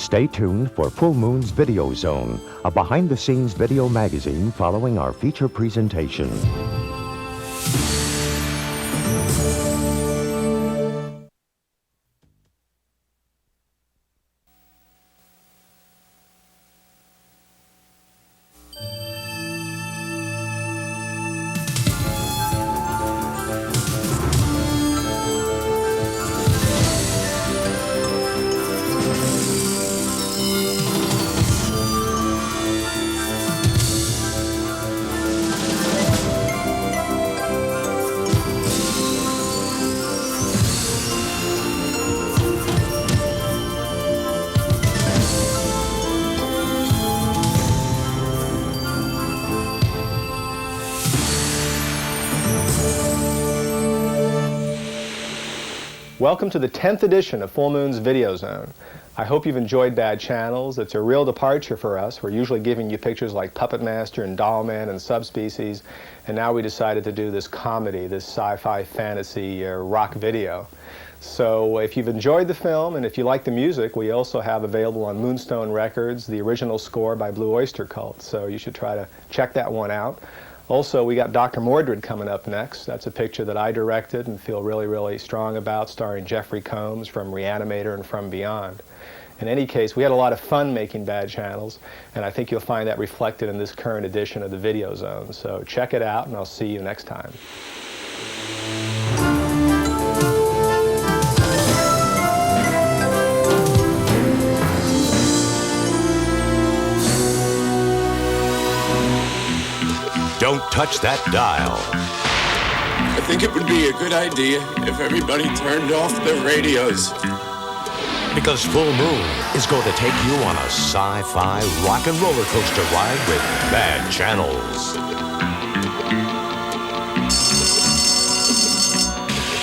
Stay tuned for Full Moon's Video Zone, a behind-the-scenes video magazine following our feature presentation. Welcome to the 10th edition of Full Moon's Video Zone. I hope you've enjoyed Bad Channels. It's a real departure for us. We're usually giving you pictures like Puppet Master and Doll Man and Subspecies, and now we decided to do this comedy, this sci-fi fantasy rock video. So if you've enjoyed the film and if you like the music, we also have available on Moonstone Records the original score by Blue Oyster Cult, so you should try to check that one out. Also, we got Dr. Mordred coming up next. That's a picture that I directed and feel really, really strong about, starring Jeffrey Combs from Reanimator and From Beyond. In any case, we had a lot of fun making Bad Channels, and I think you'll find that reflected in this current edition of the Video Zone. So check it out, and I'll see you next time. Don't touch that dial. I think it would be a good idea if everybody turned off their radios. Because Full Moon is going to take you on a sci-fi rock and roller coaster ride with Bad Channels.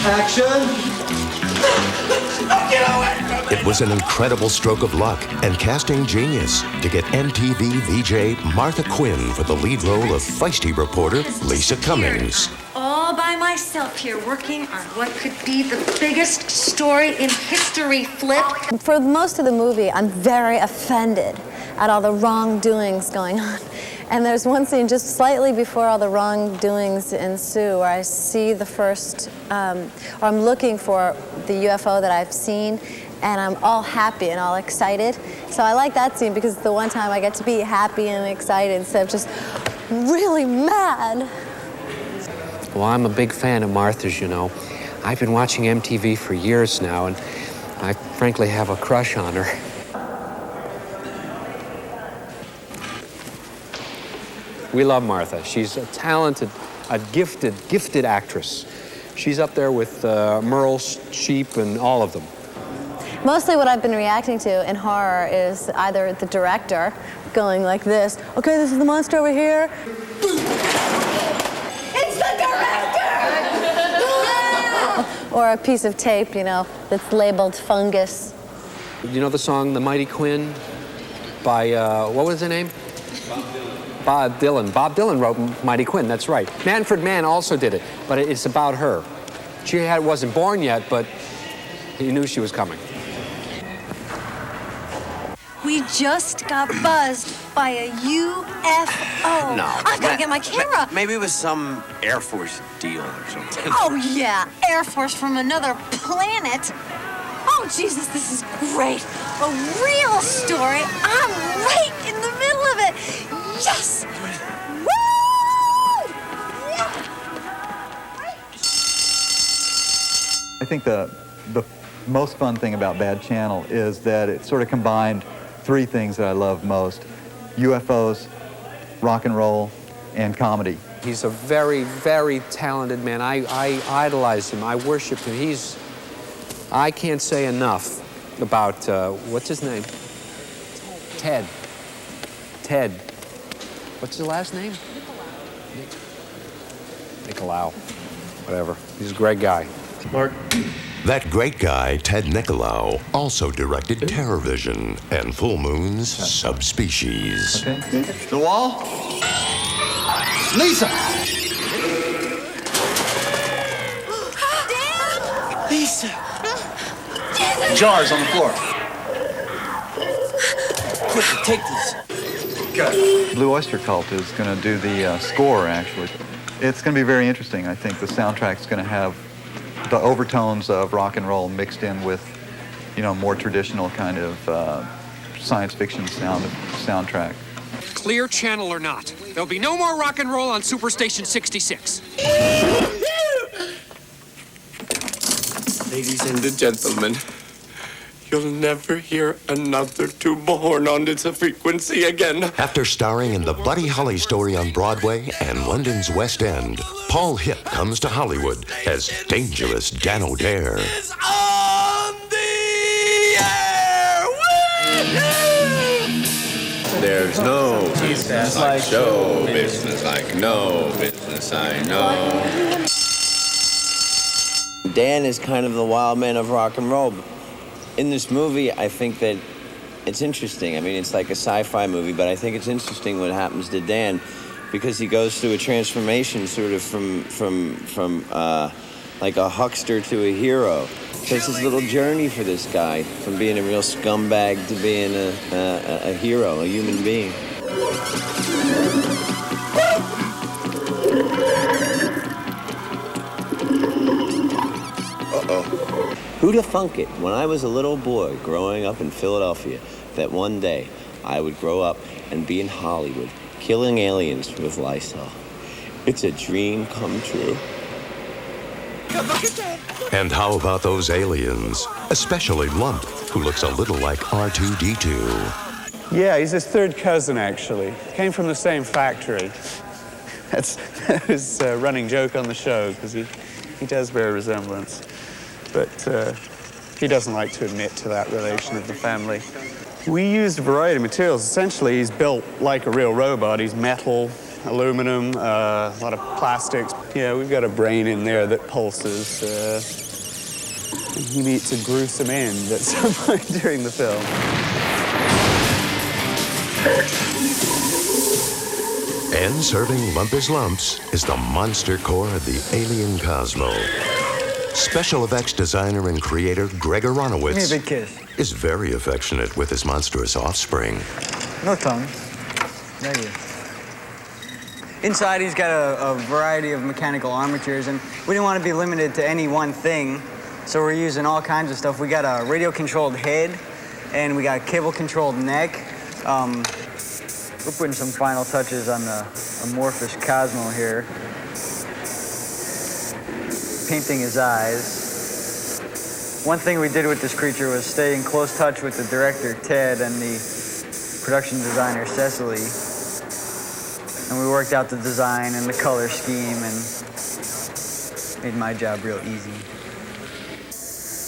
Action! It was an incredible stroke of luck and casting genius to get MTV VJ Martha Quinn for the lead role of feisty reporter Lisa Cummings. All by myself here, working on what could be the biggest story in history, Flip. For most of the movie, I'm very offended at all the wrongdoings going on. And there's one scene just slightly before all the wrongdoings ensue where I see the first, or I'm looking for the UFO that I've seen, and I'm all happy and all excited. So I like that scene because it's the one time I get to be happy and excited instead of just really mad. Well, I'm a big fan of Martha's, you know. I've been watching MTV for years now, and I frankly have a crush on her. We love Martha. She's a talented, a gifted actress. She's up there with Merle Sheep and all of them. Mostly what I've been reacting to in horror is either the director going like this, okay, this is the monster over here. It's the director! Or a piece of tape, you know, that's labeled fungus. You know the song The Mighty Quinn by, what was the name? Bob Dylan. Bob Dylan wrote Mighty Quinn, that's right. Manfred Mann also did it, but it's about her. She wasn't born yet, but he knew she was coming. We just got buzzed by a UFO. No. I gotta get my camera. Maybe it was some Air Force deal or something. Oh, yeah, Air Force from another planet. Oh, Jesus, this is great. A real story. I'm right in the middle of it. Yes! Woo! Yeah! I think the most fun thing about Bad Channel is that it sort of combined three things that I love most: UFOs, rock and roll, and comedy. He's a very, very talented man. I idolize him. I worship him. I can't say enough about, what's his name? Ted. What's his last name? Nicolau. Whatever. He's a great guy. Mark. That great guy, Ted Nicolau, also directed Terrorvision and Full Moon's Subspecies. Okay. The wall. Lisa! Dad! Lisa! Jars on the floor. Take this. Blue Oyster Cult is going to do the score, actually. It's going to be very interesting. I think the soundtrack's going to have the overtones of rock and roll mixed in with, you know, more traditional kind of science fiction soundtrack. Clear channel or not, there'll be no more rock and roll on Superstation 66. Ladies and gentlemen, you'll never hear another tuba horn on this frequency again. After starring in the Buddy Holly story on Broadway and London's West End, Paul Hipp comes to Hollywood as dangerous Dan O'Dare. It's on the air! There's no business like show business like no business I know. Dan is kind of the wild man of rock and roll. In this movie, I think that it's interesting. I mean, it's like a sci-fi movie, but I think it's interesting what happens to Dan because he goes through a transformation sort of from like a huckster to a hero. So it's this little journey for this guy from being a real scumbag to being a hero, a human being. Who'd have thunk it, when I was a little boy growing up in Philadelphia, that one day I would grow up and be in Hollywood, killing aliens with Lysol. It's a dream come true. And how about those aliens, especially Lump, who looks a little like R2-D2? Yeah, he's his third cousin, actually. Came from the same factory. That's his running joke on the show, because he does bear a resemblance. But he doesn't like to admit to that relation of the family. We used a variety of materials. Essentially, he's built like a real robot. He's metal, aluminum, a lot of plastics. Yeah, we've got a brain in there that pulses. He meets a gruesome end at some point during the film. And serving Lump is Lumps is the monster core of the alien Cosmo. Special effects designer and creator Greg Aronowitz Give me a big kiss. is very affectionate with his monstrous offspring. No tongue. Negative. Inside, he's got a variety of mechanical armatures, and we didn't want to be limited to any one thing, so we're using all kinds of stuff. We got a radio-controlled head, and we got a cable-controlled neck. We're putting some final touches on the amorphous Cosmo here. Painting his eyes. One thing we did with this creature was stay in close touch with the director, Ted, and the production designer, Cecily. And we worked out the design and the color scheme and made my job real easy.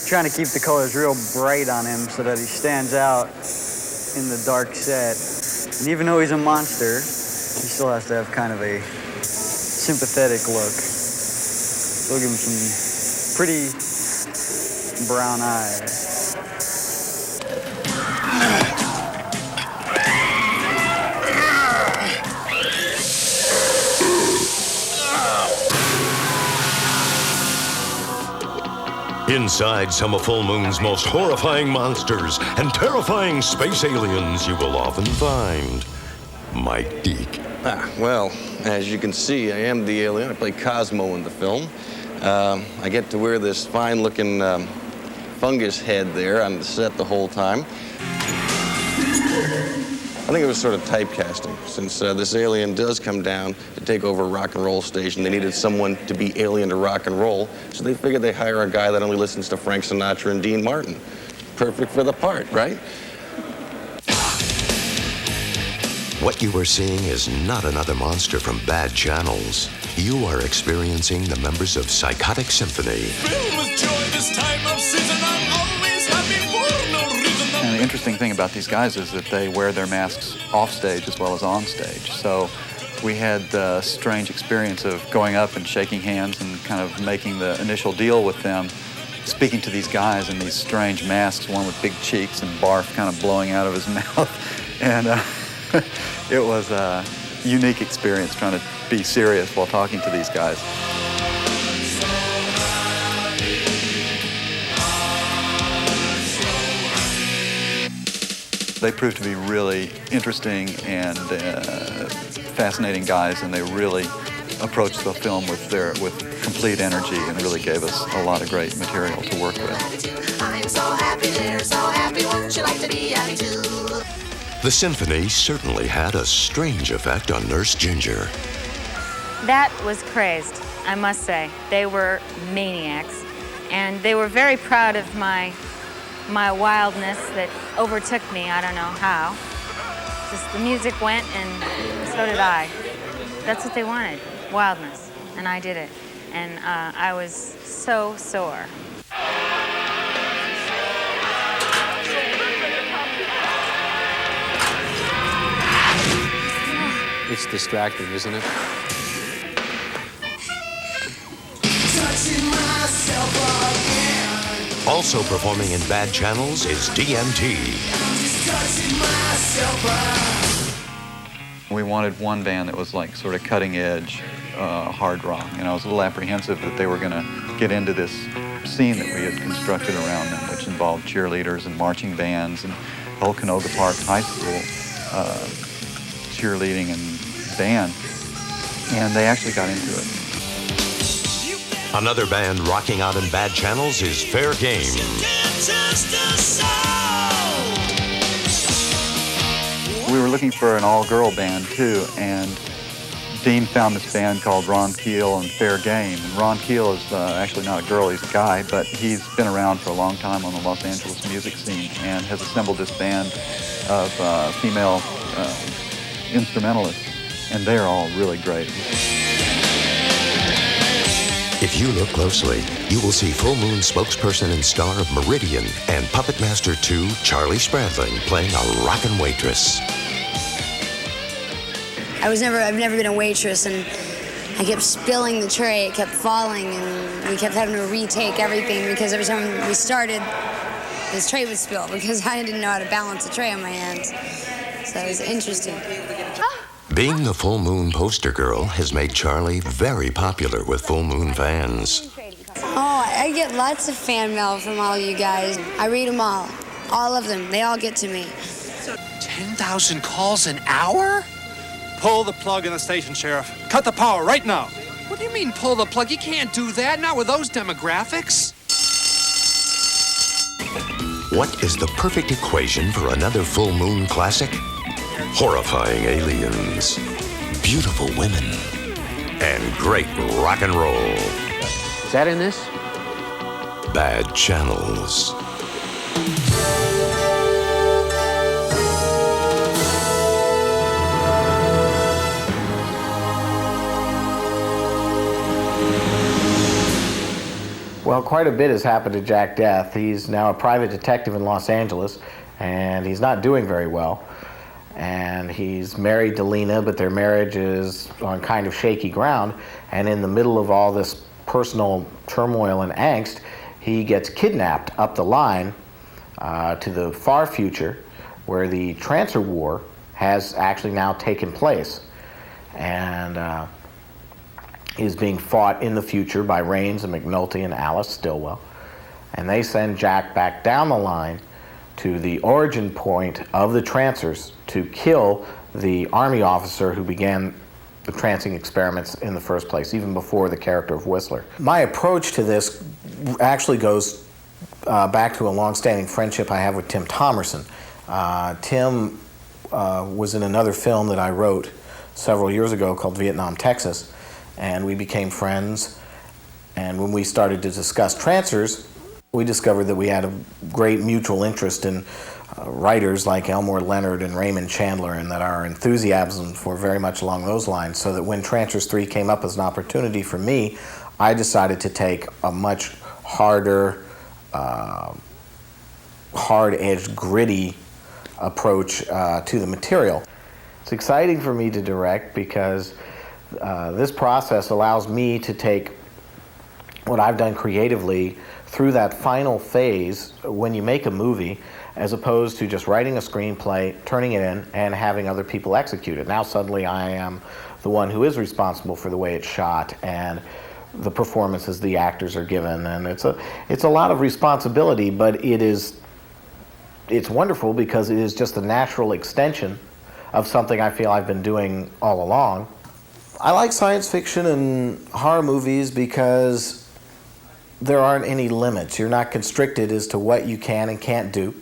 Trying to keep the colors real bright on him so that he stands out in the dark set. And even though he's a monster, he still has to have kind of a sympathetic look. We'll give him some pretty brown eyes. Inside some of Full Moon's most horrifying monsters and terrifying space aliens you will often find. Mike Deek. Well, as you can see, I am the alien. I play Cosmo in the film. I get to wear this fine-looking fungus head there on the set the whole time. I think it was sort of typecasting. Since this alien does come down to take over a rock and roll station, they needed someone to be alien to rock and roll, so they figured they'd hire a guy that only listens to Frank Sinatra and Dean Martin. Perfect for the part, right? What you are seeing is not another monster from bad channels. You are experiencing the members of Psychotic Symphony. Filled with joy this time of season, I'm always happy for no reason. And the interesting thing about these guys is that they wear their masks off stage as well as on stage. So we had the strange experience of going up and shaking hands and kind of making the initial deal with them, speaking to these guys in these strange masks, one with big cheeks and barf kind of blowing out of his mouth. And it was a unique experience trying to be serious while talking to these guys. they proved to be really interesting and fascinating guys, and they really approached the film with complete energy and really gave us a lot of great material to work with. I'm so happy, they're so happy, wouldn't you like to be happy too? The symphony certainly had a strange effect on Nurse Ginger. That was crazed, I must say. They were maniacs, and they were very proud of my wildness that overtook me, I don't know how. Just the music went, and so did I. That's what they wanted, wildness, and I did it. And I was so sore. It's distracting, isn't it? Also performing in bad channels is DMT. We wanted one band that was like sort of cutting edge hard rock, and I was a little apprehensive that they were going to get into this scene that we had constructed around them, which involved cheerleaders and marching bands and the whole Canoga Park High School cheerleading and band, and they actually got into it. Another band rocking out in bad channels is Fair Game. We were looking for an all-girl band too, and Dean found this band called Ron Keel and Fair Game. And Ron Keel is actually not a girl, he's a guy, but he's been around for a long time on the Los Angeles music scene and has assembled this band of female instrumentalists, and they're all really great. If you look closely, you will see Full Moon spokesperson and star of Meridian and Puppet Master 2, Charlie Spradling, playing a rockin' waitress. I've never been a waitress, and I kept spilling the tray, it kept falling, and we kept having to retake everything because every time we started, this tray would spill because I didn't know how to balance a tray on my hands. So it was interesting. Being the Full Moon poster girl has made Charlie very popular with Full Moon fans. Oh, I get lots of fan mail from all you guys. I read them all of them. They all get to me. 10,000 calls an hour? Pull the plug in the station, Sheriff. Cut the power right now. What do you mean pull the plug? You can't do that, not with those demographics. What is the perfect equation for another Full Moon classic? Horrifying aliens, beautiful women, and great rock and roll. Is that in this? Bad channels. Well, quite a bit has happened to Jack Death. He's now a private detective in Los Angeles, and he's not doing very well. And he's married to Lena, but their marriage is on kind of shaky ground. And in the middle of all this personal turmoil and angst, he gets kidnapped up the line to the far future, where the transfer war has actually now taken place. And is being fought in the future by Raines and McNulty and Alice Stillwell. And they send Jack back down the line to the origin point of the trancers to kill the Army officer who began the trancing experiments in the first place, even before the character of Whistler. My approach to this actually goes back to a long-standing friendship I have with Tim Thomerson. Tim was in another film that I wrote several years ago called Vietnam, Texas, and we became friends. And when we started to discuss trancers, we discovered that we had a great mutual interest in writers like Elmore Leonard and Raymond Chandler, and that our enthusiasms were very much along those lines, so that when Trancers 3 came up as an opportunity for me, I decided to take a much harder, hard-edged, gritty approach to the material. It's exciting for me to direct because this process allows me to take what I've done creatively through that final phase when you make a movie, as opposed to just writing a screenplay, turning it in, and having other people execute it. Now suddenly I am the one who is responsible for the way it's shot and the performances the actors are given, and it's a lot of responsibility, but it is it's wonderful because it is just a natural extension of something I feel I've been doing all along. I like science fiction and horror movies because there aren't any limits. You're not constricted as to what you can and can't do.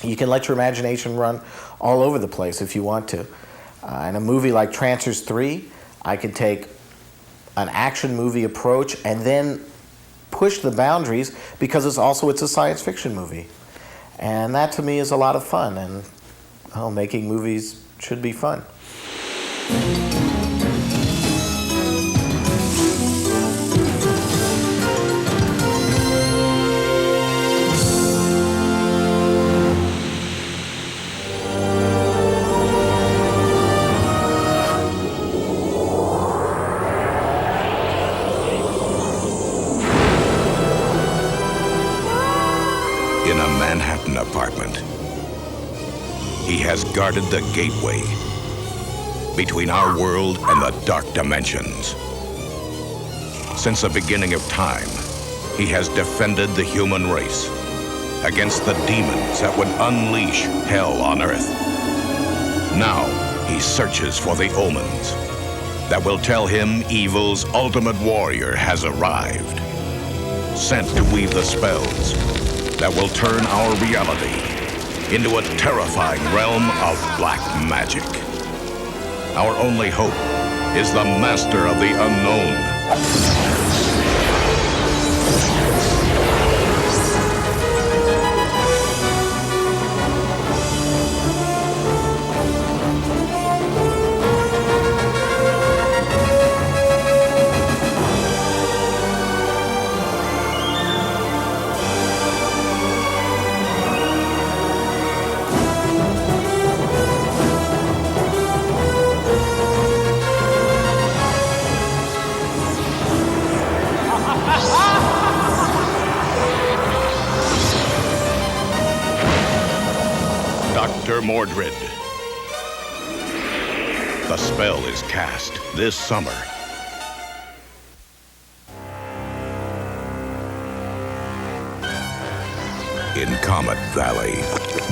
You can let your imagination run all over the place if you want to. In a movie like Trancers 3, I can take an action movie approach and then push the boundaries because it's a science fiction movie. And that to me is a lot of fun, and making movies should be fun. In a Manhattan apartment, he has guarded the gateway between our world and the dark dimensions. Since the beginning of time, he has defended the human race against the demons that would unleash hell on Earth. Now, he searches for the omens that will tell him evil's ultimate warrior has arrived, sent to weave the spells that will turn our reality into a terrifying realm of black magic. Our only hope is the master of the unknown. Dr. Mordred. The spell is cast this summer. In Comet Valley,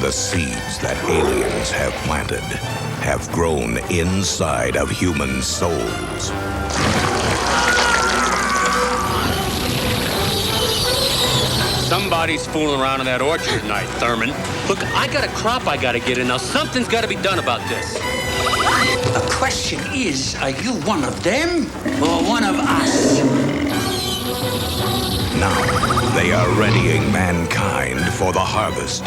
the seeds that aliens have planted have grown inside of human souls. Somebody's fooling around in that orchard tonight, Thurman. Look, I got a crop I gotta get in. Now, something's gotta be done about this. The question is, are you one of them or one of us? Now, they are readying mankind for the harvest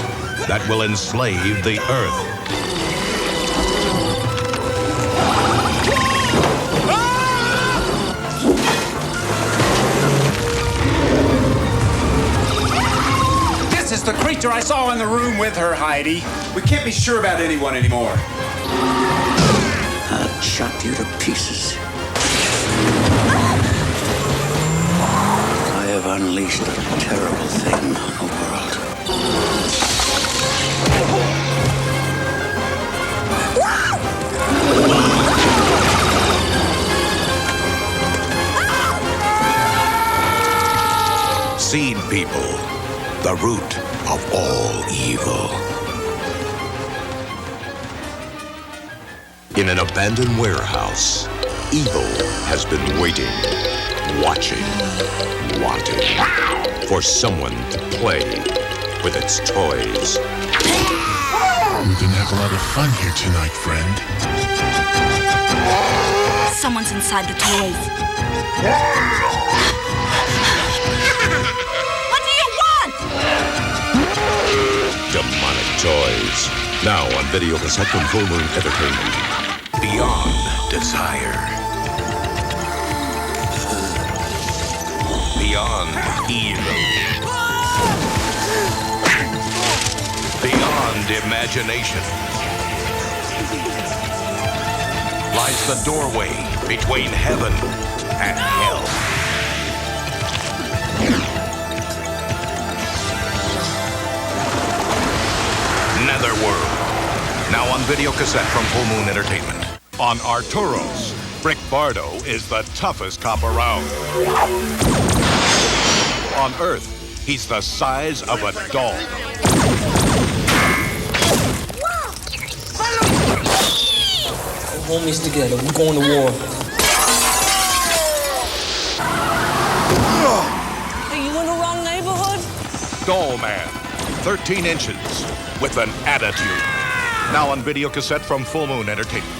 that will enslave the earth. This is the creature I saw in the room with her, Heidi. We can't be sure about anyone anymore. I'll chop you to pieces. I have unleashed a terrible thing on the world. Seed people, the root of all evil. In an abandoned warehouse, evil has been waiting, watching, wanting for someone to play with its toys. We're gonna have a lot of fun here tonight, friend. Someone's inside the toys. What do you want? Demonic toys. Now on video cassette from Full Moon Entertainment. Beyond desire. Beyond evil. Beyond imagination lies the doorway between heaven and hell. Netherworld. Now on video cassette from Full Moon Entertainment. On Arturos, Brick Bardo is the toughest cop around. On Earth, he's the size of a dog. homies together. We're going to war. Are you in the wrong neighborhood? Doll Man, 13 inches, with an attitude. Now on video cassette from Full Moon Entertainment.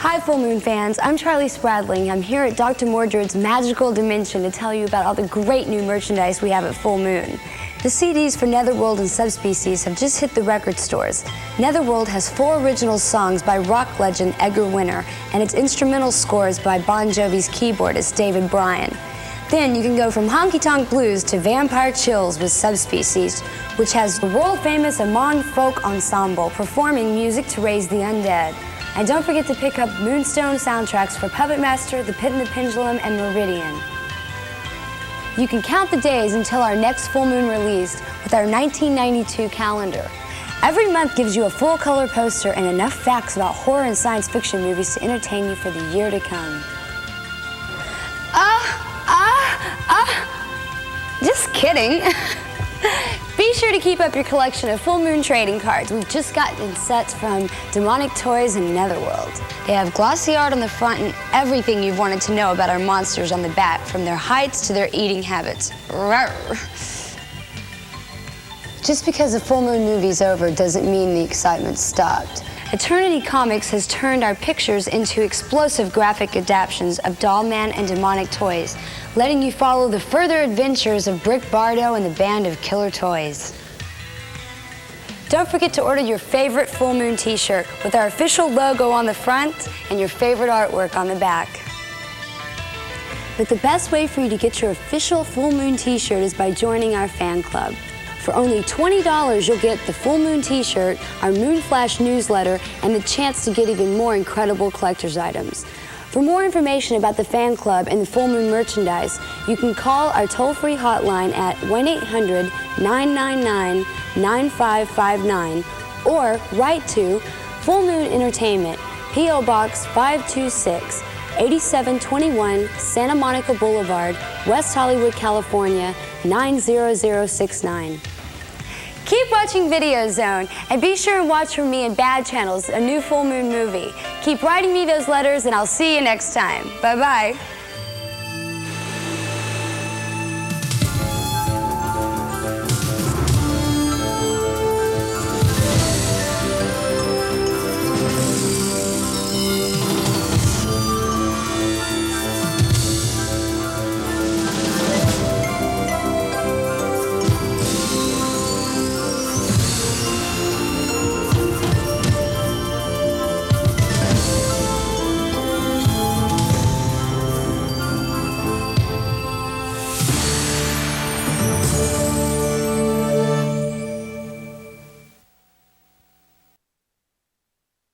Hi, Full Moon fans. I'm Charlie Spradling. I'm here at Dr. Mordred's Magical Dimension to tell you about all the great new merchandise we have at Full Moon. The CDs for Netherworld and Subspecies have just hit the record stores. Netherworld has 4 original songs by rock legend Edgar Winter, and its instrumental scores by Bon Jovi's keyboardist David Bryan. Then you can go from Honky Tonk Blues to Vampire Chills with Subspecies, which has the world-famous Amon Folk Ensemble performing music to raise the undead. And don't forget to pick up Moonstone soundtracks for Puppet Master, The Pit and the Pendulum, and Meridian. You can count the days until our next Full Moon release with our 1992 calendar. Every month gives you a full-color poster and enough facts about horror and science fiction movies to entertain you for the year to come. Just kidding. Be sure to keep up your collection of Full Moon trading cards. We've just gotten sets from Demonic Toys and Netherworld. They have glossy art on the front and everything you've wanted to know about our monsters on the back, from their heights to their eating habits. Rawr. Just because a Full Moon movie's over doesn't mean the excitement stopped. Eternity Comics has turned our pictures into explosive graphic adaptations of Doll Man and Demonic Toys, letting you follow the further adventures of Brick Bardo and the band of killer toys. Don't forget to order your favorite Full Moon t-shirt with our official logo on the front and your favorite artwork on the back. But the best way for you to get your official Full Moon t-shirt is by joining our fan club. For only $20, you'll get the Full Moon t-shirt, our Moon Flash newsletter, and the chance to get even more incredible collector's items. For more information about the fan club and the Full Moon merchandise, you can call our toll-free hotline at 1-800-999-9559 or write to Full Moon Entertainment, P.O. Box 526, 8721 Santa Monica Boulevard, West Hollywood, California, 90069. Keep watching Video Zone, and be sure and watch for me in Bad Channels, a new Full Moon movie. Keep writing me those letters, and I'll see you next time. Bye-bye.